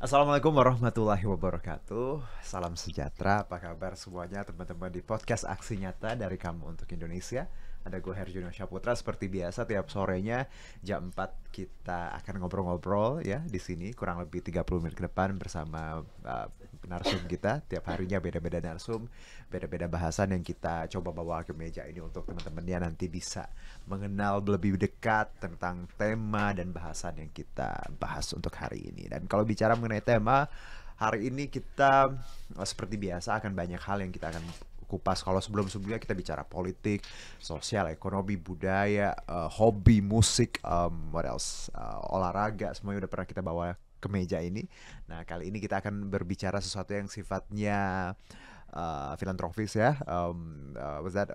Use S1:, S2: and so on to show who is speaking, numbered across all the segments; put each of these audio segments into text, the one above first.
S1: Assalamualaikum warahmatullahi wabarakatuh. Salam sejahtera, apa kabar semuanya teman-teman di podcast Aksi Nyata dari Kamu untuk Indonesia. Ada gue Herjunio Syaputra seperti biasa tiap sorenya jam 4 kita akan ngobrol-ngobrol ya di sini kurang lebih 30 menit ke depan bersama narsum kita. Tiap harinya beda-beda narsum, beda-beda bahasan yang kita coba bawa ke meja ini untuk teman-temannya nanti bisa mengenal lebih dekat tentang tema dan bahasan yang kita bahas untuk hari ini. Dan kalau bicara mengenai tema, hari ini kita seperti biasa akan banyak hal yang kita akan kupas. Kalau sebelum-sebelumnya kita bicara politik, sosial, ekonomi, budaya, hobi, musik, what else, olahraga, semuanya udah pernah kita bawa ke meja ini. Nah, kali ini kita akan berbicara sesuatu yang sifatnya filantropis ya, was that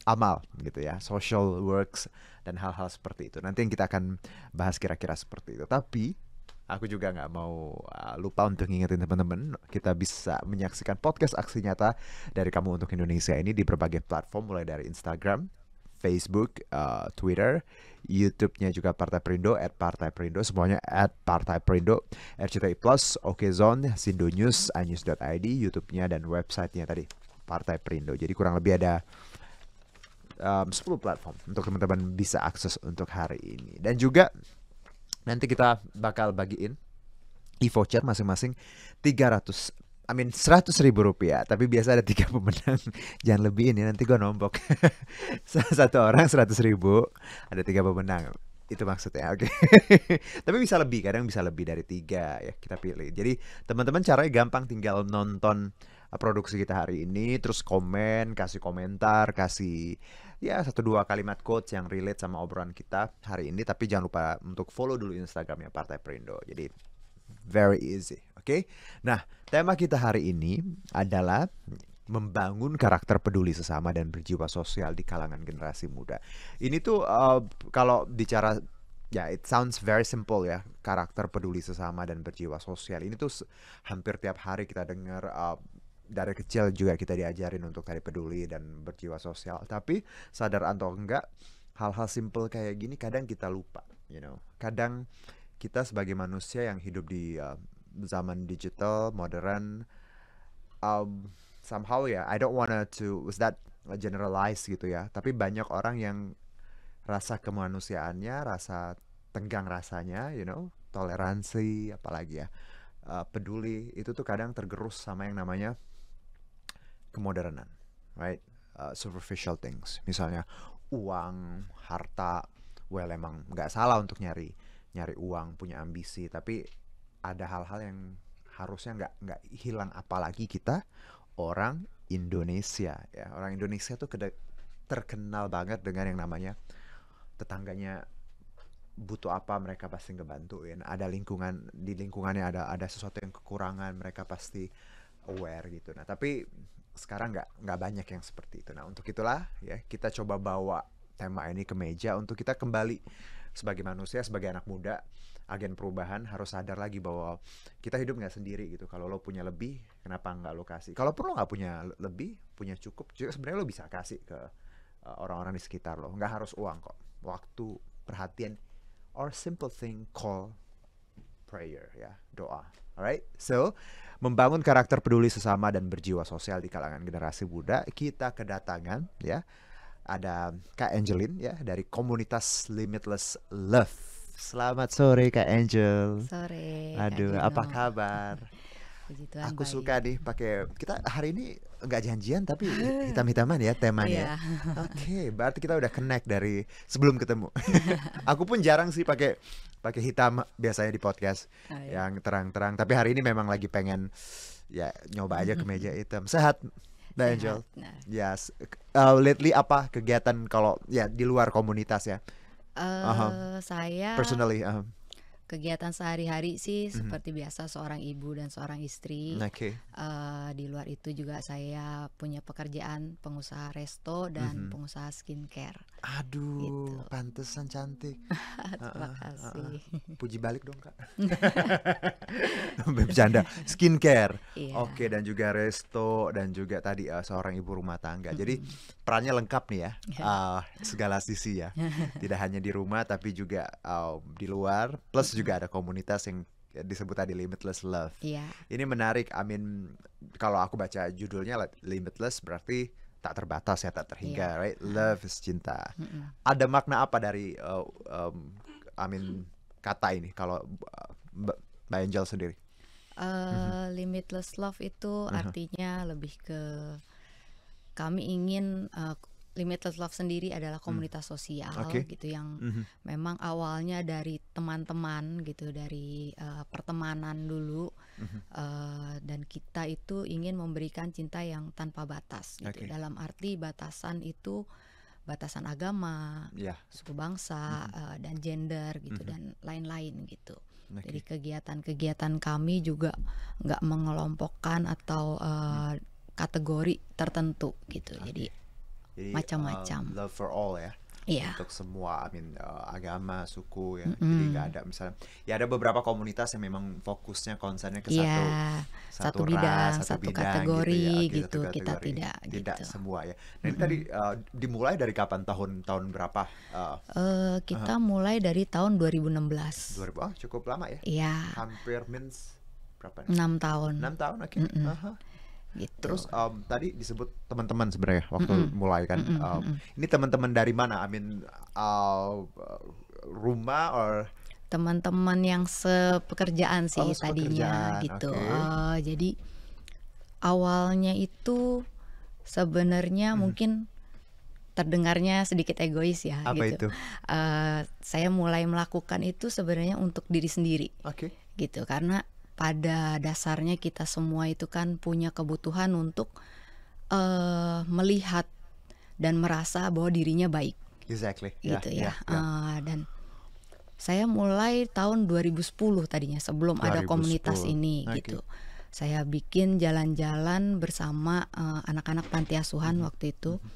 S1: amal gitu ya, social works dan hal-hal seperti itu. Nanti yang kita akan bahas kira-kira seperti itu. Tapi aku juga nggak mau lupa untuk ngingetin teman-teman, kita bisa menyaksikan podcast Aksi Nyata dari Kamu untuk Indonesia ini di berbagai platform mulai dari Instagram, Facebook, Twitter, YouTube-nya juga Partai Perindo, @partai perindo, semuanya @partai perindo, RCTI Plus, Okezone, Sindo News, inews.id, YouTube-nya dan website-nya tadi Partai Perindo. Jadi kurang lebih ada 10 platform untuk teman-teman bisa akses untuk hari ini. Dan juga nanti kita bakal bagiin e-voucher masing-masing 300 100.000 rupiah. Tapi biasa ada 3 pemenang. Jangan lebihin ya, nanti gue nombok. Satu orang 100.000, ada 3 pemenang. Itu maksudnya, oke. Tapi bisa lebih, kadang bisa lebih dari 3 ya, kita pilih. Jadi teman-teman caranya gampang, tinggal nonton produksi kita hari ini, terus komen, kasih komentar, kasih ya 1-2 kalimat quotes yang relate sama obrolan kita hari ini. Tapi jangan lupa untuk follow dulu Instagramnya Partai Perindo. Jadi very easy, oke? Nah, tema kita hari ini adalah membangun karakter peduli sesama dan berjiwa sosial di kalangan generasi muda. Ini tuh kalau bicara ya, it sounds very simple ya, karakter peduli sesama dan berjiwa sosial. Ini tuh hampir tiap hari kita dengar, dari kecil juga kita diajarin untuk tadi peduli dan berjiwa sosial. Tapi sadar atau enggak, hal-hal simple kayak gini kadang kita lupa, you know. Kadang kita sebagai manusia yang hidup di zaman digital modern, somehow ya, I don't wanna to was that generalize gitu ya. Tapi banyak orang yang rasa kemanusiaannya, rasa tenggang rasanya, you know, toleransi, apalagi ya, peduli itu tuh kadang tergerus sama yang namanya kemodernan, right? Superficial things, misalnya uang, harta. Well, emang nggak salah untuk nyari nyari uang, punya ambisi, tapi ada hal-hal yang harusnya nggak hilang, apalagi kita orang Indonesia ya. Orang Indonesia tuh terkenal banget dengan yang namanya tetangganya butuh apa mereka pasti ngebantuin. Ada lingkungan, di lingkungannya ada sesuatu yang kekurangan, mereka pasti aware gitu. Nah, tapi sekarang nggak banyak yang seperti itu. Nah, untuk itulah ya kita coba bawa tema ini ke meja untuk kita kembali sebagai manusia, sebagai anak muda, agen perubahan harus sadar lagi bahwa kita hidup nggak sendiri gitu. Kalau lo punya lebih, kenapa nggak lo kasih? Kalaupun lo nggak punya lebih, punya cukup, juga sebenarnya lo bisa kasih ke orang-orang di sekitar lo. Nggak harus uang kok. Waktu, perhatian, or simple thing called prayer ya, doa. Alright, so membangun karakter peduli sesama dan berjiwa sosial di kalangan generasi muda, kita kedatangan ya, ada Kak Angelin ya dari komunitas Limitless Love. Selamat sore Kak Angel.
S2: Sore, Kak
S1: Aduh, apa
S2: Juno.
S1: kabar?
S2: Puji Tuhan
S1: Aku
S2: baik.
S1: suka nih pakai, kita hari ini nggak janjian tapi hitam-hitaman ya temanya ya.
S2: Iya.
S1: Oke, berarti kita udah connect dari sebelum ketemu. Aku pun jarang sih pakai pakai hitam biasanya di podcast
S2: Oh, ya.
S1: yang terang-terang. Tapi hari ini memang lagi pengen ya nyoba aja ke meja hitam. Sehat, Mbak Angel?
S2: Sehat. Nah,
S1: Yes. Lately apa kegiatan kalau ya di luar komunitas ya? Aha.
S2: saya
S1: Personally,
S2: kegiatan sehari-hari sih
S1: mhm.
S2: seperti biasa seorang ibu dan seorang istri.
S1: Oke.
S2: Di luar itu juga saya punya pekerjaan pengusaha resto dan
S1: Mhm.
S2: pengusaha skincare gitu.
S1: Aduh, pantesan cantik.
S2: Terima
S1: Heeh, heeh.
S2: kasih.
S1: Puji balik dong, Kak. Bercanda. Skincare.
S2: Iya.
S1: Oke, dan juga resto dan juga tadi seorang ibu rumah tangga. Jadi
S2: Mm-mm.
S1: perannya lengkap nih ya. Segala sisi ya. Tidak hanya di rumah tapi juga di luar. Plus
S2: Mm-mm.
S1: juga ada komunitas yang disebut tadi limitless love.
S2: Iya.
S1: Ini menarik. I mean, kalau aku baca judulnya limitless berarti tak terbatas ya, tak terhingga,
S2: Iya.
S1: right? Love is cinta.
S2: Mm-mm.
S1: Ada makna apa dari I mean kata ini kalau Mbak Angel sendiri? Mhm,
S2: Limitless love itu
S1: mhm.
S2: artinya lebih ke kami ingin limitless love sendiri adalah
S1: Hmm,
S2: komunitas sosial
S1: oke.
S2: gitu yang
S1: Mhm,
S2: memang awalnya dari teman-teman gitu, dari pertemanan dulu,
S1: mhm.
S2: dan kita itu ingin memberikan cinta yang tanpa batas gitu.
S1: Oke.
S2: Dalam arti batasan itu batasan agama,
S1: Ya.
S2: suku bangsa,
S1: Mhm,
S2: dan gender gitu
S1: mhm.
S2: dan lain-lain gitu. Jadi
S1: Oke.
S2: kegiatan-kegiatan kami juga nggak mengelompokkan atau
S1: Hmm,
S2: kategori tertentu gitu.
S1: oke.
S2: Jadi
S1: Jadi
S2: macam-macam.
S1: love for all ya,
S2: Iya.
S1: untuk semua, I mean agama, suku ya. Jadi nggak
S2: Mm-mm.
S1: ada misalnya, ya ada beberapa komunitas yang memang fokusnya concernnya ke
S2: Iya,
S1: satu
S2: satu
S1: satu ras,
S2: bidang,
S1: satu
S2: satu
S1: bidang gitu
S2: kategori
S1: ya. Oke,
S2: gitu.
S1: satu
S2: Kita
S1: kategori,
S2: tidak
S1: tidak
S2: gitu.
S1: semua ya. Nah ini tadi
S2: Mm-mm.
S1: dimulai dari kapan, tahun berapa? Aha,
S2: Kita mulai dari tahun 2016.
S1: 2000, oh cukup lama ya.
S2: Iya,
S1: Hampir means berapa nih?
S2: 6 tahun.
S1: 6 tahun, oke.
S2: Mm-mm.
S1: Aha.
S2: Gitu.
S1: Terus tadi disebut teman-teman sebenarnya waktu
S2: Mm-mm.
S1: mulai kan.
S2: Mm-mm. Mm-mm.
S1: Ini teman-teman dari mana? I mean rumah or
S2: Teman-teman yang sepekerjaan
S1: oh
S2: sih tadinya
S1: sepekerjaan.
S2: gitu.
S1: Oke.
S2: Jadi awalnya itu sebenarnya
S1: Mhm.
S2: mungkin terdengarnya sedikit egois ya
S1: Apa
S2: gitu.
S1: itu?
S2: Saya mulai melakukan itu sebenarnya untuk diri sendiri
S1: Oke.
S2: gitu, karena pada dasarnya kita semua itu kan punya kebutuhan untuk melihat dan merasa bahwa dirinya baik
S1: Exactly. Ya,
S2: gitu ya.
S1: ya, ya.
S2: Dan saya mulai tahun 2010 tadinya, sebelum ada komunitas
S1: 2010.
S2: ini
S1: Oke.
S2: gitu. Saya bikin jalan-jalan bersama anak-anak panti asuhan
S1: Mhm.
S2: waktu itu,
S1: Mhm.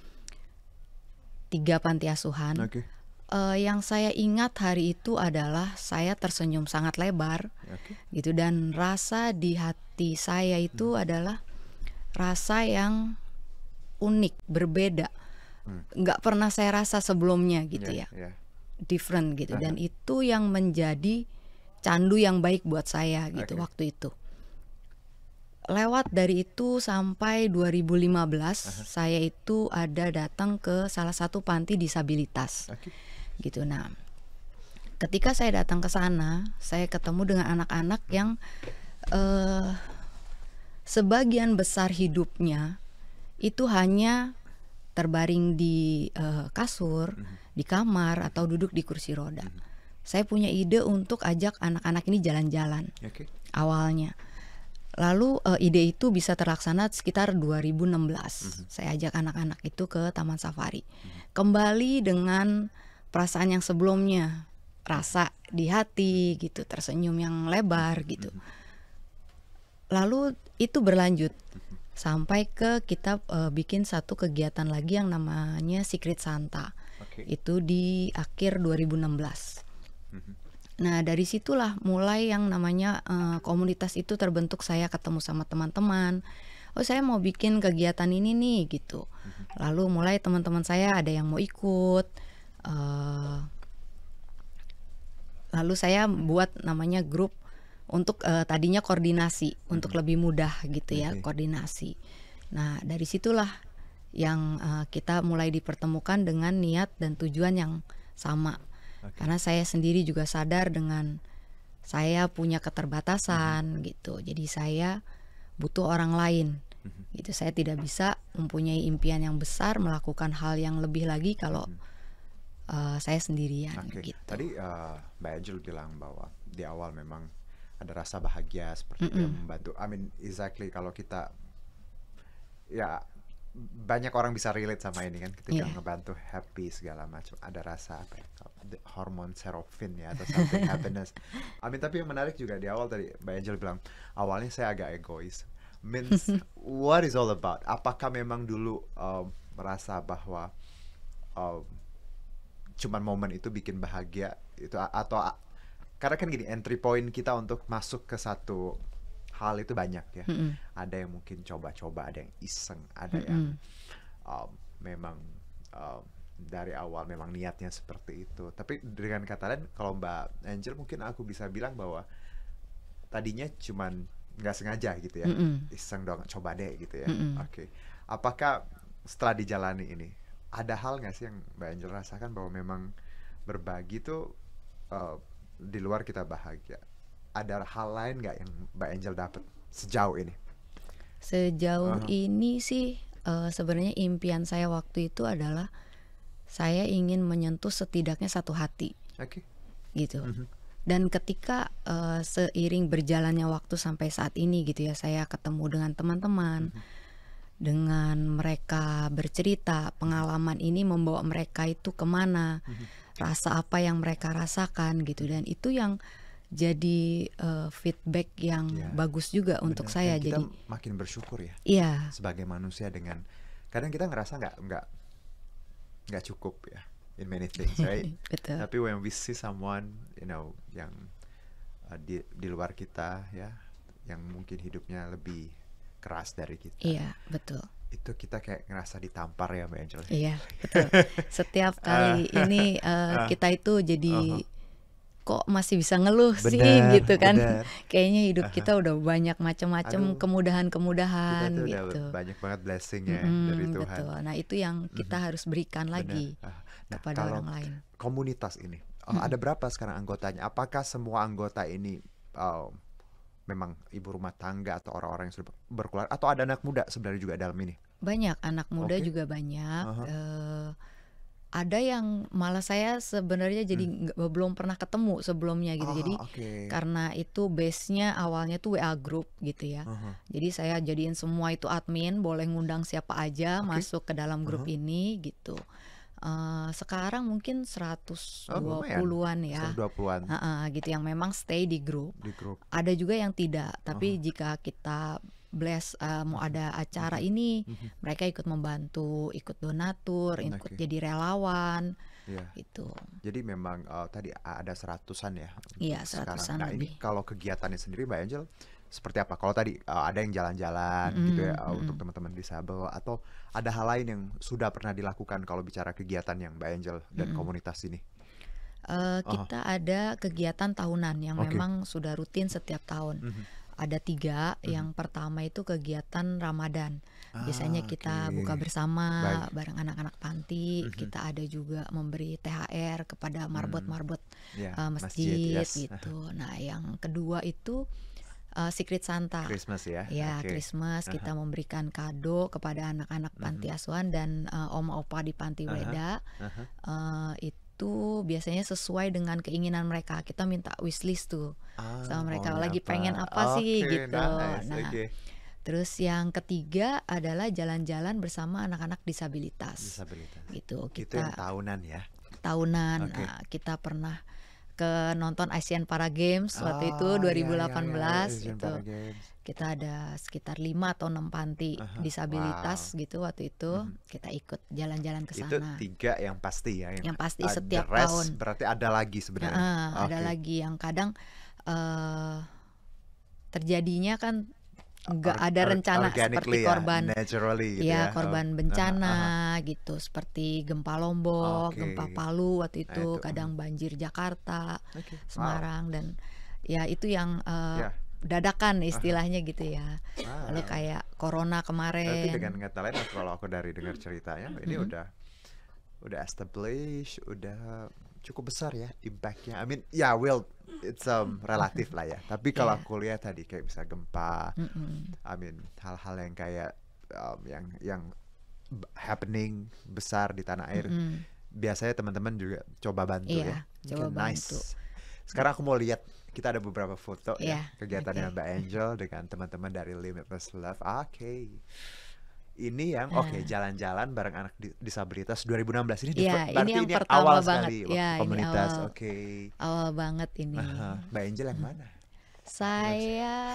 S2: 3 panti asuhan.
S1: Oke.
S2: Yang saya ingat hari itu adalah saya tersenyum sangat lebar
S1: Oke.
S2: gitu, dan rasa di hati saya
S1: Mhm.
S2: itu adalah rasa yang unik, berbeda,
S1: Hmm.
S2: nggak pernah saya rasa sebelumnya gitu
S1: Ya,
S2: ya,
S1: ya.
S2: different gitu, dan
S1: Aha.
S2: itu yang menjadi candu yang baik buat saya gitu
S1: Oke.
S2: waktu itu. Lewat dari itu sampai 2015
S1: Aha.
S2: saya itu ada datang ke salah satu panti disabilitas
S1: Oke.
S2: gitu. Nah, ketika saya datang ke sana, saya ketemu dengan anak-anak yang eh, sebagian besar hidupnya itu hanya terbaring di kasur,
S1: Mhm.
S2: di kamar, atau duduk di kursi roda.
S1: Mhm.
S2: Saya punya ide untuk ajak anak-anak ini jalan-jalan
S1: Oke.
S2: awalnya. Lalu ide itu bisa terlaksana sekitar 2016.
S1: Mhm.
S2: Saya ajak anak-anak itu ke Taman Safari.
S1: Mhm.
S2: Kembali dengan perasaan yang sebelumnya, rasa di hati gitu, tersenyum yang lebar gitu.
S1: Mhm.
S2: Lalu itu berlanjut
S1: Mhm.
S2: sampai ke kita bikin satu kegiatan lagi yang namanya Secret Santa.
S1: Oke.
S2: Itu di akhir 2016.
S1: Mhm.
S2: Nah, dari situlah mulai yang namanya komunitas itu terbentuk. Saya ketemu sama teman-teman. Oh, saya mau bikin kegiatan ini nih gitu.
S1: Mhm.
S2: Lalu mulai teman-teman saya ada yang mau ikut. eh, Lalu saya buat namanya grup untuk tadinya koordinasi, untuk
S1: Mhm.
S2: lebih mudah gitu ya
S1: Oke.
S2: koordinasi. Nah, dari situlah yang kita mulai dipertemukan dengan niat dan tujuan yang sama.
S1: Oke.
S2: Karena saya sendiri juga sadar dengan saya punya
S1: Mhm.
S2: keterbatasan gitu. Jadi saya butuh orang lain
S1: Mhm.
S2: gitu. Saya tidak bisa mempunyai impian yang besar, melakukan hal yang lebih lagi kalau
S1: Mhm.
S2: saya sendirian
S1: Oke.
S2: gitu.
S1: Tadi Mbak Angel bilang bahwa di awal memang ada rasa bahagia seperti itu yang
S2: Mm-mm.
S1: membantu. I mean exactly, kalau kita ya banyak orang bisa relate sama ini kan, ketika
S2: Iya.
S1: ngebantu happy segala macam, ada rasa apa ya, hormon serotonin ya atau something happiness. I mean tapi yang menarik juga di awal tadi Mbak Angel bilang awalnya saya agak egois. Means what is all about? Apakah memang dulu merasa bahwa um, cuman momen itu bikin bahagia itu atau karena kan gini, entry point kita untuk masuk ke satu hal itu banyak ya.
S2: Mm-mm.
S1: Ada yang mungkin coba-coba, ada yang iseng, ada yang
S2: Mm-mm.
S1: memang dari awal memang niatnya seperti itu. Tapi dengan kata lain, kalau Mbak Angel mungkin aku bisa bilang bahwa tadinya cuman nggak sengaja gitu ya,
S2: Mm-mm.
S1: iseng dong, coba deh gitu ya.
S2: Mm-mm.
S1: Oke. Apakah setelah dijalani ini ada hal nggak sih yang Mbak Angel rasakan bahwa memang berbagi tuh uh, di luar kita bahagia? Ada hal lain nggak yang Mbak Angel dapat sejauh ini?
S2: Sejauh
S1: Aha.
S2: ini sih sebenarnya impian saya waktu itu adalah saya ingin menyentuh setidaknya satu hati
S1: Oke.
S2: gitu.
S1: Mhm.
S2: Dan ketika seiring berjalannya waktu sampai saat ini gitu ya, saya ketemu dengan teman-teman,
S1: Mhm.
S2: dengan mereka bercerita, pengalaman ini membawa mereka itu kemana,
S1: Mhm.
S2: rasa apa yang mereka rasakan gitu, dan itu yang jadi feedback yang
S1: Ya,
S2: bagus juga untuk
S1: benar. Dan
S2: saya.
S1: kita
S2: Jadi
S1: makin bersyukur ya
S2: iya,
S1: sebagai manusia dengan kadang kita ngerasa nggak cukup ya in many things, right?
S2: betul.
S1: Tapi when we see someone, yang di luar kita ya, yang mungkin hidupnya lebih keras dari kita,
S2: Iya, betul.
S1: itu kita kayak ngerasa ditampar ya Mbak Angel.
S2: Iya, betul. Setiap
S1: Ah,
S2: kali ini
S1: ah,
S2: kita itu
S1: aha.
S2: jadi kok masih bisa ngeluh sih
S1: Benar,
S2: gitu kan.
S1: benar.
S2: Kayaknya hidup
S1: Aha.
S2: kita udah banyak macam-macam
S1: Aduh, kita
S2: kemudahan-kemudahan
S1: tuh udah
S2: gitu.
S1: banyak banget blessing ya dari Tuhan.
S2: Betul. Nah, itu yang
S1: Mhm.
S2: kita harus berikan
S1: Benar.
S2: lagi
S1: Nah,
S2: kepada
S1: kalau
S2: orang lain.
S1: komunitas ini,
S2: Mm-mm.
S1: ada berapa sekarang anggotanya? Apakah semua anggota ini uh, memang ibu rumah tangga atau orang-orang yang sudah berkeluarga, atau ada anak muda sebenarnya juga dalam ini?
S2: Banyak anak muda
S1: Oke.
S2: juga banyak.
S1: Aha.
S2: Ada yang malah saya sebenarnya jadi
S1: Hmm.
S2: belum pernah ketemu sebelumnya gitu. Jadi
S1: Oke.
S2: karena itu base-nya awalnya tuh WA group gitu ya.
S1: Aha.
S2: Jadi saya jadiin semua itu admin, boleh ngundang siapa aja
S1: Oke.
S2: masuk ke dalam grup
S1: Aha.
S2: ini gitu. Sekarang mungkin
S1: Oh, lumayan.
S2: 120-an ya.
S1: 120-an
S2: Gitu yang memang stay di grup.
S1: di grup.
S2: Ada juga yang tidak,
S1: Aha.
S2: tapi jika kita bless mau
S1: Mhm.
S2: ada acara
S1: Mhm.
S2: ini,
S1: Mhm.
S2: mereka ikut membantu, ikut donatur, ikut
S1: Oke.
S2: jadi relawan
S1: Iya.
S2: gitu.
S1: Jadi memang tadi ada seratusan ya
S2: Iya,
S1: untuk sekarang.
S2: 100-an
S1: Nah, ini
S2: lebih.
S1: kalau kegiatannya sendiri Mbak Angel seperti apa? Kalau tadi ada yang jalan-jalan gitu ya,
S2: Mhm,
S1: untuk
S2: mhm.
S1: teman-teman disabel, atau ada hal lain yang sudah pernah dilakukan kalau bicara kegiatan yang Mbak Angel dan
S2: Mhm.
S1: komunitas ini? Aha.
S2: Kita ada kegiatan tahunan yang
S1: Oke.
S2: memang sudah rutin setiap tahun.
S1: Mhm.
S2: Ada 3,
S1: Mhm.
S2: yang pertama itu kegiatan Ramadan. Biasanya kita buka
S1: Oke.
S2: bersama
S1: Baik.
S2: bareng anak-anak panti,
S1: Mhm.
S2: kita ada juga memberi THR kepada
S1: Hmm.
S2: marbot-marbot
S1: Ya, masjid,
S2: masjid
S1: yes. Aha.
S2: gitu. Nah, yang kedua itu Secret Santa.
S1: Christmas ya.
S2: Ya,
S1: Oke.
S2: Christmas
S1: Aha.
S2: kita memberikan kado kepada anak-anak panti
S1: Mhm.
S2: asuhan dan oma opa di panti
S1: Aha.
S2: Weda.
S1: Aha.
S2: Itu biasanya sesuai dengan keinginan mereka. Kita minta wishlist tuh sama mereka,
S1: Maunya
S2: lagi
S1: apa?
S2: pengen apa sih
S1: Oke,
S2: gitu.
S1: nice.
S2: Nah,
S1: Oke.
S2: terus yang ketiga adalah jalan-jalan bersama anak-anak disabilitas
S1: Disabilitas.
S2: gitu.
S1: Itu yang
S2: Kita
S1: tahunan ya.
S2: tahunan,
S1: Oke.
S2: kita pernah ke nonton Asian Para Games waktu itu
S1: Oh, ya, ya, ya,
S2: 2018
S1: Asian
S2: itu.
S1: Para Games.
S2: Kita ada sekitar 5 atau 6 panti
S1: Aha.
S2: disabilitas
S1: Wow.
S2: gitu waktu itu.
S1: Mhm.
S2: Kita ikut jalan-jalan ke
S1: Itu
S2: sana.
S1: 3 yang pasti ya,
S2: Yang pasti
S1: the
S2: setiap
S1: rest
S2: tahun.
S1: berarti ada lagi sebenarnya.
S2: Ada
S1: Oke.
S2: lagi yang kadang eh, terjadinya kan nggak ada rencana seperti
S1: Organically ya,
S2: korban,
S1: naturally gitu
S2: ya
S1: ya.
S2: korban
S1: Aha,
S2: bencana
S1: aha.
S2: gitu, seperti gempa Lombok,
S1: Oke.
S2: gempa Palu waktu
S1: Nah,
S2: itu,
S1: itu.
S2: kadang banjir Jakarta,
S1: Oke. Wow.
S2: Semarang, dan ya itu yang
S1: Ya.
S2: dadakan
S1: Aha.
S2: istilahnya gitu ya. Lalu
S1: Wow.
S2: kayak Corona
S1: Berarti dengan
S2: kemarin.
S1: kata lain, kalau aku dari dengar ceritanya, ini
S2: Mm-mm.
S1: udah established, udah cukup besar ya impactnya. I mean, ya, well, it's relatif lah ya. Tapi kalau
S2: Ya.
S1: aku lihat tadi kayak bisa gempa,
S2: Mm-mm.
S1: I mean hal-hal yang kayak yang happening besar di tanah air,
S2: Mm-mm.
S1: biasanya teman-teman juga coba bantu ya.
S2: Iya, coba
S1: Oke, nice.
S2: bantu.
S1: Sekarang aku mau lihat, kita ada beberapa foto ya
S2: Iya,
S1: kegiatannya
S2: oke.
S1: Mbak Angel dengan teman-teman dari Limitless Love. Oke. Ini yang
S2: Nah,
S1: jalan-jalan bareng anak disabilitas 2016 ini
S2: iya, ini
S1: berarti
S2: yang
S1: ini yang
S2: pertama
S1: awal
S2: banget.
S1: sekali waktu
S2: Ya, ini
S1: komunitas.
S2: awal
S1: Oke.
S2: awal banget ini.
S1: Aha. Mbak Angel yang mana?
S2: Saya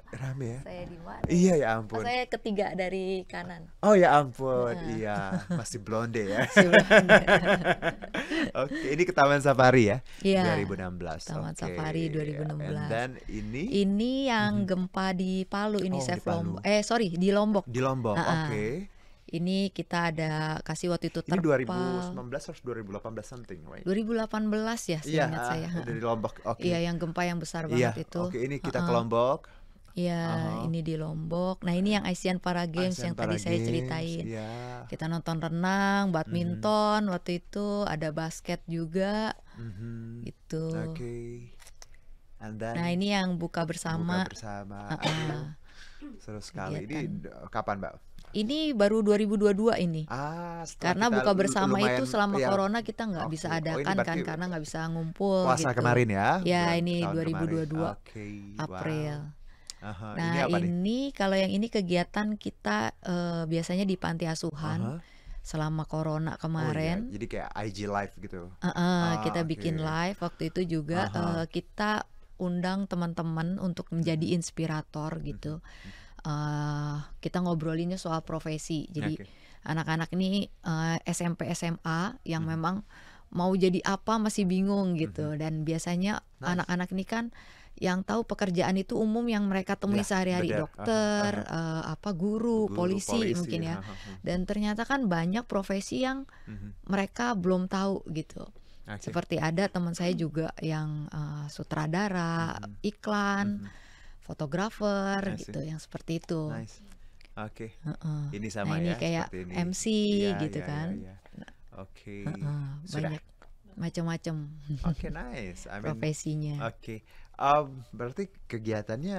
S1: Rame ya?
S2: saya di mana
S1: Iya
S2: ya?
S1: ya ampun.
S2: Saya ketiga dari kanan.
S1: Oh ya ampun,
S2: Nah,
S1: iya masih blonde ya.
S2: sebelumnya.
S1: Oke, ini ke Taman Safari ya,
S2: Iya,
S1: 2016.
S2: Taman
S1: Oke,
S2: Safari
S1: and
S2: 2016.
S1: then ini
S2: Ini yang
S1: mhm.
S2: gempa di Palu ini,
S1: Oh di
S2: Chef Lombok.
S1: Palu,
S2: Sorry, di Lombok.
S1: di Lombok.
S2: Ah, ah.
S1: Oke,
S2: Ini kita ada kasih waktu itu
S1: Ini
S2: terpal
S1: 2019 harus 2018 something, right?
S2: 2018 ya,
S1: Iya,
S2: seingat saya.
S1: dari Lombok.
S2: Iya,
S1: Oke.
S2: yang gempa yang besar
S1: Iya,
S2: banget itu.
S1: oke, ini kita ke
S2: Heeh.
S1: Lombok.
S2: Iya,
S1: Aha.
S2: ini di Lombok. Nah, ini yang Asian Para Games
S1: ASEAN
S2: yang tadi
S1: Para
S2: saya
S1: Games,
S2: ceritain.
S1: ya.
S2: Kita nonton renang,
S1: Mhm.
S2: badminton waktu itu, ada basket juga
S1: Mhm.
S2: gitu.
S1: Oke. And
S2: Nah,
S1: then
S2: ini yang buka
S1: buka
S2: bersama.
S1: bersama.
S2: Heeh.
S1: Aduh, seru sekali. Ini
S2: Kegiatan.
S1: kapan, Mbak?
S2: Ini baru 2022 ini.
S1: Setelah
S2: Karena
S1: kita
S2: buka bersama itu
S1: lumayan,
S2: selama
S1: ya.
S2: corona kita nggak bisa
S1: Oke. Oh, ini
S2: adakan kan
S1: berarti
S2: karena nggak bisa ngumpul
S1: puasa
S2: gitu.
S1: kemarin ya?
S2: Ya,
S1: Bulan
S2: ini
S1: tahun kemarin.
S2: 2022
S1: Oke,
S2: April.
S1: wow. Aha, ini
S2: Nah,
S1: apa nih?
S2: ini kalau yang ini kegiatan kita biasanya di panti asuhan
S1: Aha.
S2: selama corona
S1: Oh iya,
S2: kemarin.
S1: jadi kayak IG live gitu.
S2: Kita
S1: Oke.
S2: bikin live waktu itu juga
S1: Aha.
S2: kita undang teman-teman untuk menjadi inspirator gitu. Kita ngobrolinnya soal profesi. Jadi
S1: Oke.
S2: anak-anak ini SMP SMA yang
S1: Mhm.
S2: memang mau jadi apa masih bingung gitu. Dan biasanya
S1: Nice.
S2: anak-anak ini kan yang tahu pekerjaan itu umum yang mereka temui
S1: Ya,
S2: sehari-hari,
S1: benar.
S2: dokter, guru,
S1: Guru,
S2: polisi mungkin ya.
S1: Aha.
S2: Dan ternyata kan banyak profesi yang
S1: Mhm.
S2: mereka belum tahu gitu.
S1: Oke.
S2: Seperti ada teman saya juga yang sutradara,
S1: Mhm.
S2: iklan,
S1: Mhm.
S2: fotografer
S1: I see.
S2: gitu, yang seperti itu.
S1: Nice. Oke.
S2: Heeh.
S1: Ini
S2: Nah,
S1: sama
S2: ini
S1: ya,
S2: kayak
S1: seperti ini.
S2: MC
S1: Iya,
S2: gitu
S1: iya,
S2: kan.
S1: iya, iya. Oke.
S2: Heeh,
S1: Sudah.
S2: banyak macam-macam
S1: Oke, nice. I mean,
S2: profesinya.
S1: oke. Berarti kegiatannya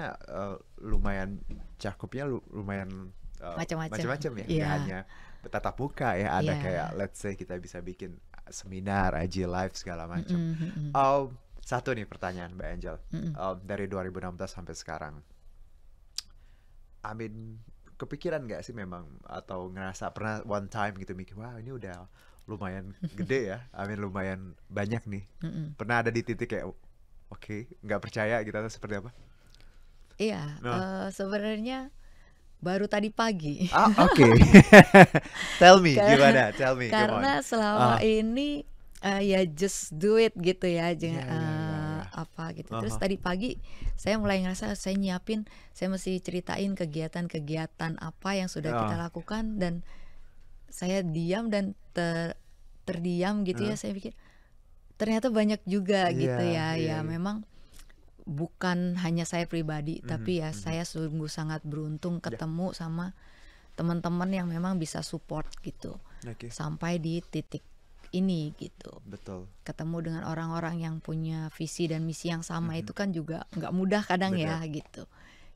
S1: lumayan cakupnya lumayan
S2: Macam-macam.
S1: macam-macam ya.
S2: Iya.
S1: Nggak hanya tatap muka ya, ada
S2: Iya.
S1: kayak let's say kita bisa bikin seminar, IG live segala macam.
S2: Mhm, mhm.
S1: Satu nih pertanyaan Mbak Angel.
S2: Mhm.
S1: Dari 2016 sampai sekarang. I mean, kepikiran nggak sih memang atau ngerasa pernah one time gitu mikir, wah ini udah lumayan gede ya, I mean lumayan banyak nih.
S2: Mhm.
S1: Pernah ada di titik kayak, oke, nggak percaya gitu atau seperti apa?
S2: Iya,
S1: Nah.
S2: sebenarnya baru tadi pagi.
S1: Oke. Tell me, gimana? Tell me, come on.
S2: Karena selama
S1: Ah.
S2: ini ya just do it gitu ya,
S1: Iya,
S2: jangan
S1: iya, iya, iya.
S2: apa gitu. Terus
S1: Aha.
S2: tadi pagi saya mulai ngerasa saya nyiapin, saya mesti ceritain kegiatan-kegiatan apa yang sudah kita
S1: Ah.
S2: lakukan dan saya diam dan terdiam gitu ya.
S1: Ah.
S2: Saya pikir ternyata banyak juga gitu
S1: Iya,
S2: ya.
S1: iya,
S2: Ya
S1: iya.
S2: memang bukan hanya saya pribadi, tapi ya
S1: Mhm.
S2: saya sungguh sangat beruntung
S1: Ya.
S2: ketemu sama teman-teman yang memang bisa support gitu
S1: Oke,
S2: sampai di titik ini gitu.
S1: betul.
S2: Ketemu dengan orang-orang yang punya visi dan misi yang sama
S1: Mhm.
S2: itu kan juga nggak mudah kadang ya
S1: Benar.
S2: gitu.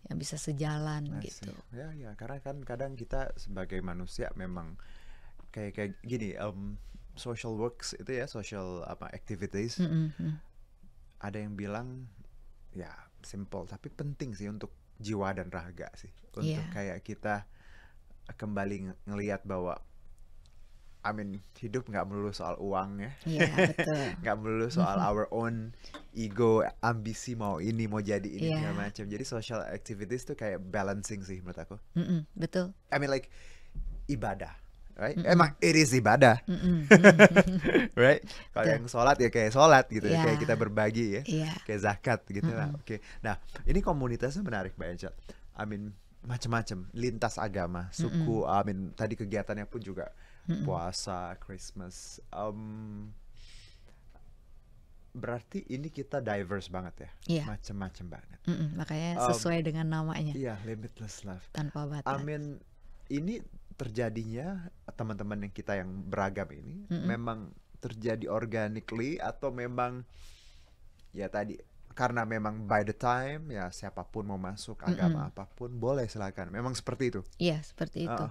S2: Yang bisa sejalan
S1: I
S2: gitu.
S1: see. Ya, ya, karena kan kadang kita sebagai manusia memang kayak gini, social works itu ya, social activities.
S2: Mhm, mhm.
S1: Ada yang bilang ya simple tapi penting sih untuk jiwa dan raga sih. Untuk
S2: Iya.
S1: kayak kita kembali ngelihat bahwa I mean hidup nggak melulu soal uang ya.
S2: Iya, betul.
S1: Nggak melulu soal our own ego, ambisi mau ini mau jadi ini
S2: Iya.
S1: segala macam. Jadi social activities tuh kayak balancing sih menurut aku.
S2: Mhm, betul.
S1: I mean like ibadah, right?
S2: Mhm.
S1: Emang it is ibadah,
S2: Mhm, mhm.
S1: right? Kalau
S2: Betul.
S1: yang sholat ya kayak sholat gitu, ya,
S2: Iya.
S1: kayak kita berbagi ya,
S2: Iya.
S1: kayak zakat gitu lah.
S2: Mhm.
S1: Oke, nah ini komunitasnya menarik Mbak Angel. I mean macam-macam, lintas agama, suku. I mean tadi kegiatannya pun juga
S2: Mhm.
S1: puasa, Christmas. Berarti ini kita diverse banget ya,
S2: Iya.
S1: macam-macam banget.
S2: Makanya
S1: Um,
S2: sesuai dengan namanya,
S1: Iya, limitless love.
S2: tanpa
S1: I
S2: batas.
S1: mean, ini terjadinya teman-teman yang kita yang beragam ini memang terjadi organically atau memang ya tadi karena memang by the time ya siapapun mau masuk agama apapun boleh silakan. Memang seperti itu.
S2: Iya, seperti itu.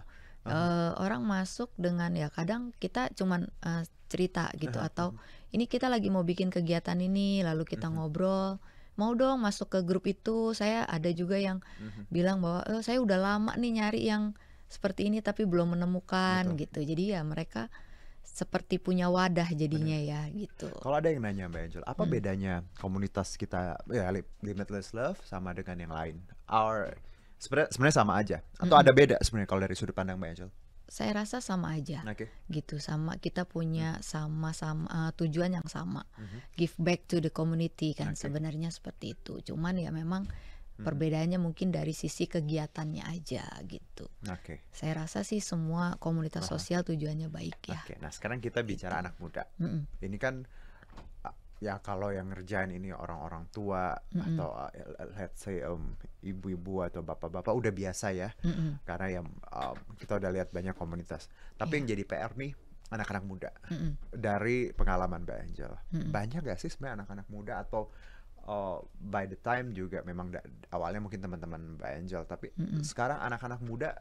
S1: Heeh.
S2: Orang masuk dengan ya kadang kita cuman cerita gitu
S1: Aha,
S2: atau ini kita lagi mau bikin kegiatan ini lalu kita ngobrol, mau dong masuk ke grup itu. Saya ada juga yang bilang bahwa saya udah lama nih nyari yang seperti ini tapi belum menemukan
S1: Betul.
S2: gitu. Jadi ya mereka seperti punya wadah jadinya ya gitu.
S1: Kalau ada yang nanya Mbak Angel, apa bedanya komunitas kita ya Limitless Love sama dengan yang lain? Sebenarnya sama aja atau ada beda sebenarnya kalau dari sudut pandang Mbak Angel?
S2: Saya rasa sama aja.
S1: Oke.
S2: Gitu, sama kita punya sama-sama tujuan yang sama, give back to the community kan.
S1: Oke.
S2: Sebenarnya seperti itu, cuman ya memang Perbedaannya mungkin dari sisi kegiatannya aja gitu.
S1: Oke.
S2: Saya rasa sih semua komunitas
S1: Aha.
S2: sosial tujuannya baik ya.
S1: Oke, nah sekarang kita bicara
S2: Gitu.
S1: anak muda.
S2: Mm-mm.
S1: Ini kan ya kalau yang ngerjain ini orang-orang tua
S2: Mm-mm.
S1: atau let's say ibu-ibu atau bapak-bapak udah biasa ya.
S2: Mm-mm.
S1: Karena yang kita udah lihat banyak komunitas. Tapi yang
S2: Iya.
S1: jadi PR nih anak-anak muda.
S2: Mm-mm.
S1: Dari pengalaman Mbak Angel,
S2: Mm-mm.
S1: banyak gak sih sebenarnya anak-anak muda atau by the time juga memang awalnya mungkin teman-teman Mbak Angel, tapi
S2: Mm-mm.
S1: sekarang anak-anak muda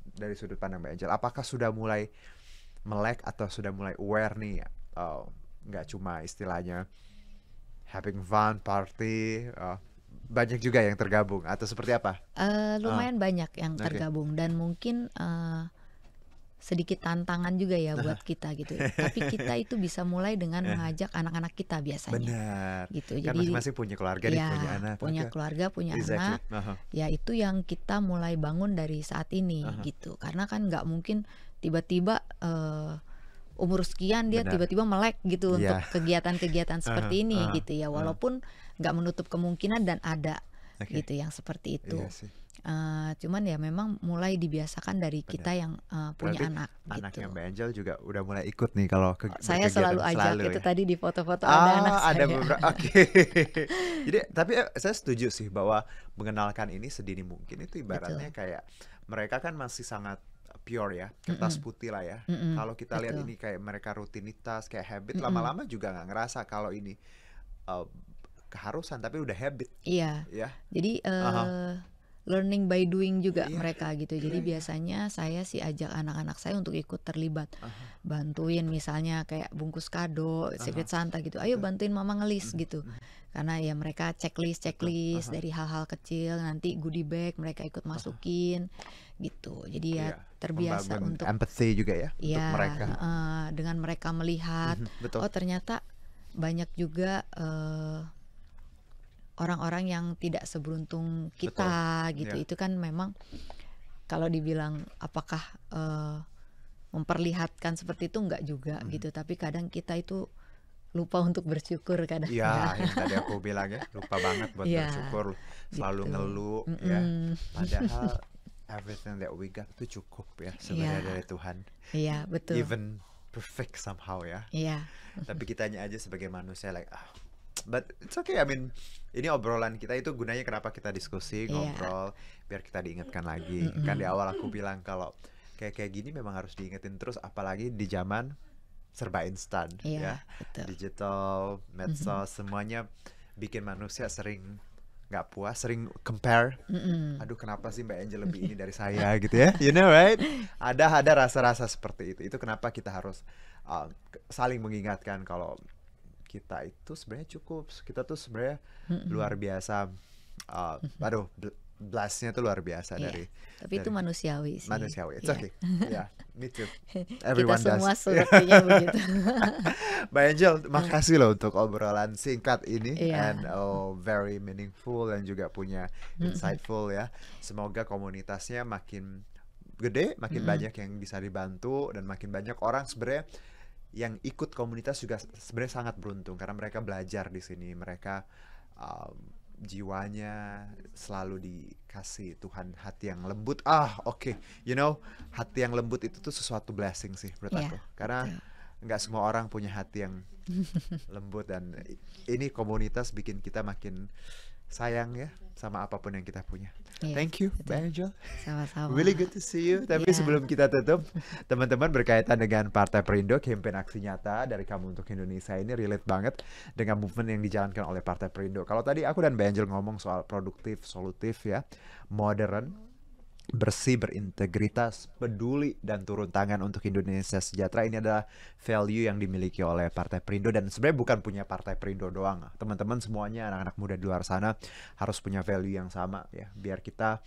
S1: dari sudut pandang Mbak Angel, apakah sudah mulai melek atau sudah mulai aware nih, nggak cuma istilahnya having fun party, banyak juga yang tergabung atau seperti apa?
S2: Lumayan banyak yang
S1: Oke.
S2: tergabung dan mungkin sedikit tantangan juga ya buat kita gitu. Tapi kita itu bisa mulai dengan mengajak anak-anak kita biasanya
S1: Benar,
S2: gitu.
S1: kan
S2: Jadi
S1: masing-masing punya keluarga nih, punya
S2: ya
S1: anak.
S2: punya
S1: Oke.
S2: keluarga, punya
S1: Exactly.
S2: anak, ya itu yang kita mulai bangun dari saat ini
S1: Aha.
S2: gitu. Karena kan nggak mungkin tiba-tiba umur sekian dia
S1: Benar.
S2: tiba-tiba melek gitu untuk
S1: Iya.
S2: kegiatan-kegiatan seperti ini
S1: aha,
S2: gitu ya. Walaupun nggak menutup kemungkinan dan ada
S1: Oke.
S2: gitu yang seperti itu.
S1: Iya sih.
S2: Cuman ya memang mulai dibiasakan dari kita yang punya
S1: Berarti
S2: anak
S1: anaknya
S2: gitu.
S1: Mbak Angel juga udah mulai ikut nih kalau
S2: Saya
S1: berkegiatan
S2: selalu ajak
S1: selalu
S2: itu
S1: ya.
S2: tadi di foto-foto ada anak
S1: Ada
S2: saya.
S1: beberapa. Oke. Jadi tapi saya setuju sih bahwa mengenalkan ini sedini mungkin itu ibaratnya
S2: Betul.
S1: kayak mereka kan masih sangat pure ya, kertas
S2: Mm-mm.
S1: putih lah ya.
S2: Mm-mm.
S1: Kalau kita lihat
S2: Betul.
S1: ini kayak mereka rutinitas, kayak habit,
S2: Mm-mm.
S1: lama-lama juga nggak ngerasa kalau ini uh, keharusan, tapi udah habit
S2: Iya.
S1: ya.
S2: Jadi
S1: Aha.
S2: learning by doing juga
S1: Iya,
S2: mereka gitu.
S1: iya,
S2: Jadi
S1: iya.
S2: biasanya saya sih ajak anak-anak saya untuk ikut terlibat.
S1: Aha.
S2: Bantuin misalnya kayak bungkus kado, Secret Santa gitu. Ayo
S1: Betul.
S2: bantuin mama ngelis
S1: Mhm,
S2: gitu.
S1: mhm.
S2: Karena ya mereka checklist
S1: Aha.
S2: dari hal-hal kecil, nanti goodie bag mereka ikut masukin gitu. Jadi ya
S1: Iya,
S2: terbiasa
S1: membangun
S2: untuk
S1: empathy juga ya untuk
S2: ya
S1: mereka.
S2: dengan mereka melihat
S1: Betul.
S2: oh ternyata banyak juga orang-orang yang tidak seberuntung kita gitu.
S1: Iya.
S2: Itu kan memang kalau dibilang apakah memperlihatkan seperti itu enggak juga gitu. Tapi kadang kita itu lupa untuk bersyukur kadang
S1: Iya,
S2: ya.
S1: yang tadi aku bilang ya, lupa banget buat
S2: Iya,
S1: bersyukur, selalu
S2: gitu.
S1: ngeluh ya.
S2: Mm-mm.
S1: Padahal everything that we got itu cukup ya sebenarnya
S2: Iya,
S1: dari Tuhan.
S2: iya betul.
S1: Even perfect somehow ya.
S2: Iya,
S1: Tapi kitanya aja sebagai manusia like but it's okay. I mean, ini obrolan kita itu gunanya kenapa kita diskusi,
S2: iya.
S1: ngobrol, biar kita diingatkan lagi. Kan di awal aku bilang kalau kayak gini memang harus diingetin terus, apalagi di zaman serba instan ya.
S2: Iya, betul.
S1: Digital, medsos, semuanya bikin manusia sering nggak puas, sering compare.
S2: Mm-mm.
S1: Aduh, kenapa sih Mbak Angel lebih ini dari saya gitu ya? You know right? Ada rasa-rasa seperti itu. Itu kenapa kita harus saling mengingatkan kalau kita itu sebenarnya cukup. Kita tuh sebenarnya luar biasa. Aduh, blast-nya tuh luar biasa
S2: Iya.
S1: dari
S2: Tapi itu manusiawi sih.
S1: manusiawi. It's
S2: Iya.
S1: okay. Yeah, me too.
S2: Kita
S1: Everyone
S2: semua
S1: does.
S2: sepertinya begitu.
S1: Mbak Angel, makasih loh untuk obrolan singkat ini
S2: Iya.
S1: and very meaningful dan juga punya insightful ya. Semoga komunitasnya makin gede, makin banyak yang bisa dibantu dan makin banyak orang sebenarnya yang ikut komunitas juga sebenarnya sangat beruntung karena mereka belajar di sini. Mereka jiwanya selalu dikasih Tuhan hati yang lembut. Oke. You know, hati yang lembut itu tuh sesuatu blessing sih menurut
S2: Iya,
S1: aku. Karena nggak semua orang punya hati yang lembut dan ini komunitas bikin kita makin sayang ya sama apapun yang kita punya.
S2: Iya,
S1: Thank you,
S2: betul.
S1: Mbak Angel.
S2: Sama-sama.
S1: Really good to see you. Tapi
S2: Iya.
S1: sebelum kita tutup, teman-teman berkaitan dengan Partai Perindo, campaign aksi nyata dari Kamu Untuk Indonesia ini relate banget dengan movement yang dijalankan oleh Partai Perindo. Kalau tadi aku dan Mbak Angel ngomong soal produktif, solutif ya, modern, bersih, berintegritas, peduli, dan turun tangan untuk Indonesia sejahtera. Ini adalah value yang dimiliki oleh Partai Perindo dan sebenarnya bukan punya Partai Perindo doang. Teman-teman semuanya, anak-anak muda di luar sana harus punya value yang sama ya, biar kita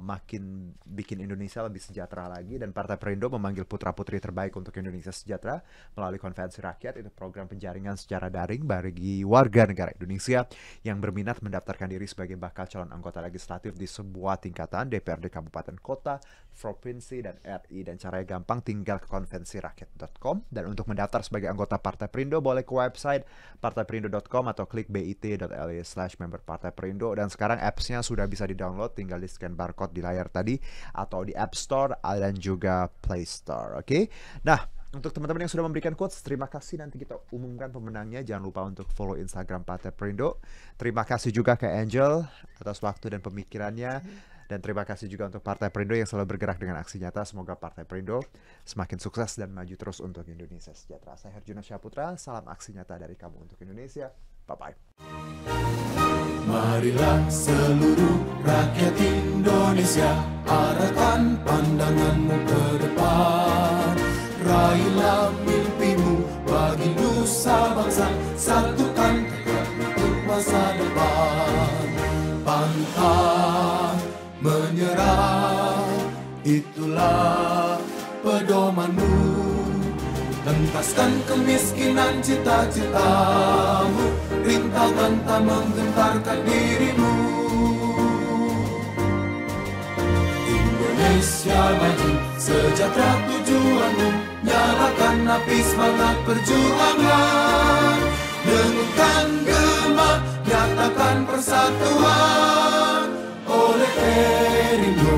S1: makin bikin Indonesia lebih sejahtera lagi, dan Partai Perindo memanggil putra-putri terbaik untuk Indonesia Sejahtera melalui Konvensi Rakyat. Itu program penjaringan secara daring bagi warga negara Indonesia yang berminat mendaftarkan diri sebagai bakal calon anggota legislatif di sebuah tingkatan DPRD kabupaten kota, provinsi, dan RI. Dan caranya gampang, tinggal ke konvensirakyat.com. Dan untuk mendaftar sebagai anggota Partai Perindo boleh ke website partaiperindo.com atau klik bit.ly/member Partai Perindo. Dan sekarang apps-nya sudah bisa di-download, tinggal di scan barcode di layar tadi atau di App Store dan juga Play Store. Oke. Nah, untuk teman-teman yang sudah memberikan quotes, terima kasih. Nanti kita umumkan pemenangnya. Jangan lupa untuk follow Instagram Partai Perindo. Terima kasih juga ke Angel atas waktu dan pemikirannya. Dan terima kasih juga untuk Partai Perindo yang selalu bergerak dengan aksi nyata. Semoga Partai Perindo semakin sukses dan maju terus untuk Indonesia Sejahtera. Saya Herjunot Syaputra, salam aksi nyata dari kamu untuk Indonesia. Bye-bye.
S3: Marilah seluruh rakyat Indonesia, arahkan pandanganmu ke depan. Raihlah mimpimu bagi nusa bangsa, satukan tekad untuk masa depan. Pantang menyerah, itulah pedomanmu. Entaskan kemiskinan cita-citamu, rintangan tak menggentarkan dirimu. Indonesia maju, sejahtera tujuanmu, nyalakan api semangat perjuangan. Dengunkan gema, nyatakan persatuan oleh Perindo.